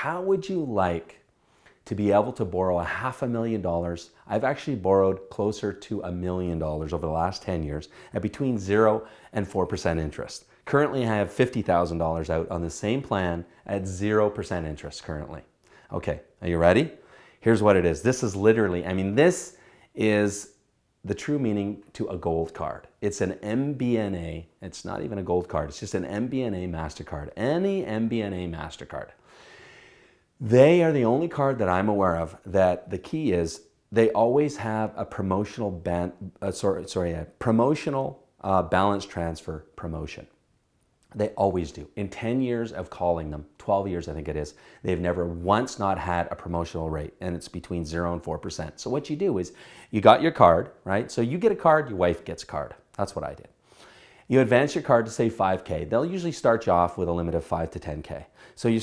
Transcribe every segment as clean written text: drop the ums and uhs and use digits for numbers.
how would you like to be able to borrow $500,000? I've actually borrowed closer to $1 million over the last 10 years at between 0 and 4% interest. Currently, I have $50,000 out on the same plan at 0% interest currently. Okay, are you ready? Here's what it is. This is literally, this is the true meaning to a gold card. It's an MBNA. It's not even a gold card. It's just an MBNA Mastercard. Any MBNA Mastercard. They are the only card that I'm aware of that the key is they always have a promotional balance transfer promotion. They always do. In 10 years of calling them, 12 years I think it is, they've never once not had a promotional rate, and it's between 0 and 4%. So what you do is you got your card, right? So you get a card, your wife gets a card. That's what I did. You advance your card to say 5K. They'll usually start you off with a limit of 5 to 10K. So you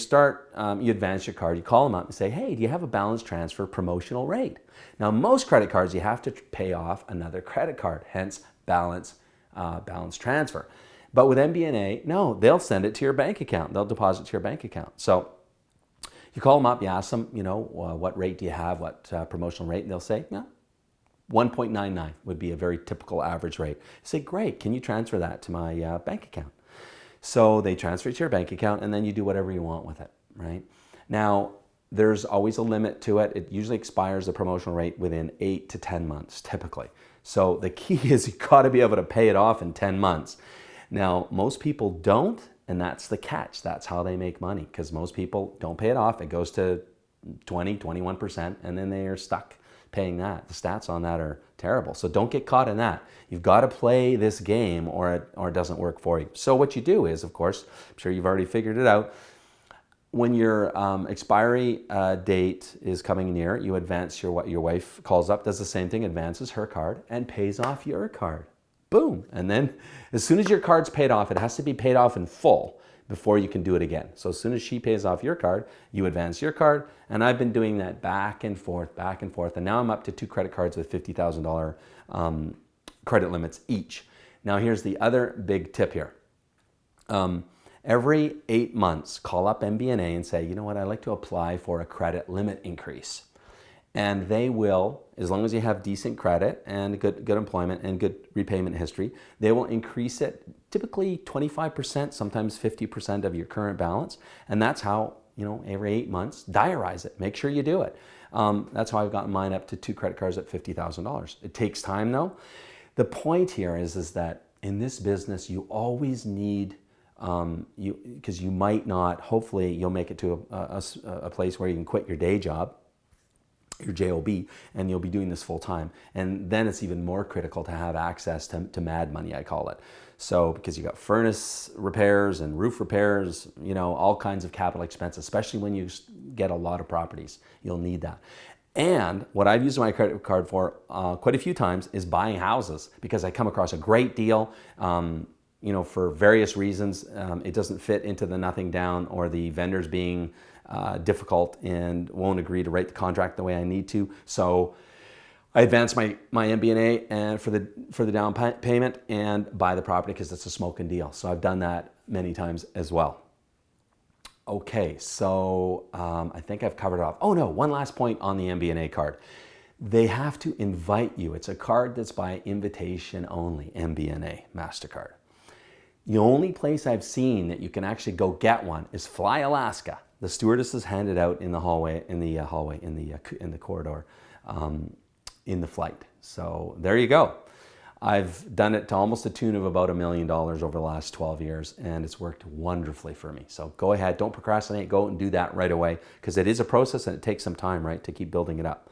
you advance your card, you call them up and say, hey, do you have a balance transfer promotional rate? Now, most credit cards, you have to pay off another credit card, hence balance transfer. But with MBNA, no, they'll send it to your bank account. They'll deposit to your bank account. So you call them up, you ask them, what rate do you have, what promotional rate? And they'll say, no, 1.99 would be a very typical average rate. You say, great, can you transfer that to my bank account? So they transfer it to your bank account, and then you do whatever you want with it, right? Now, there's always a limit to it. It usually expires, the promotional rate, within 8 to 10 months, typically. So the key is you got to be able to pay it off in 10 months. Now, most people don't, and that's the catch. That's how they make money, because most people don't pay it off. It goes to 20, 21%, and then they are stuck paying that. The stats on that are terrible. So don't get caught in that. You've got to play this game or it doesn't work for you. So what you do is, of course, I'm sure you've already figured it out, when your expiry date is coming near, you advance what your wife calls up, does the same thing, advances her card, and pays off your card. Boom. And then as soon as your card's paid off, it has to be paid off in full before you can do it again. So as soon as she pays off your card, you advance your card. And I've been doing that back and forth. And now I'm up to 2 credit cards with $50,000 credit limits each. Now here's the other big tip here. Every 8 months, call up MBNA and say, you know what, I'd like to apply for a credit limit increase. And they will, as long as you have decent credit and good employment and good repayment history, they will increase it typically 25%, sometimes 50% of your current balance. And that's how, every 8 months, diarize it. Make sure you do it. That's how I've gotten mine up to 2 credit cards at $50,000. It takes time though. The point here is that in this business, you always need, because you might not, hopefully you'll make it to a place where you can quit your day job, your JOB, and you'll be doing this full time. And then it's even more critical to have access to mad money, I call it. So because you got furnace repairs and roof repairs, all kinds of capital expenses, especially when you get a lot of properties, you'll need that. And what I've used my credit card for quite a few times is buying houses, because I come across a great deal, for various reasons. It doesn't fit into the nothing down, or the vendors being difficult and won't agree to write the contract the way I need to. So I advance my MBNA and for the down payment and buy the property, because it's a smoking deal. So I've done that many times as well. Okay, so I think I've covered it off. Oh no, one last point on the MBNA card. They have to invite you. It's a card that's by invitation only, MBNA Mastercard. The only place I've seen that you can actually go get one is Fly Alaska. The stewardesses hand it out in the hallway, in the corridor, in the flight. So there you go. I've done it to almost the tune of about $1 million over the last 12 years, and it's worked wonderfully for me. So go ahead, don't procrastinate, go and do that right away, because it is a process and it takes some time, right, to keep building it up.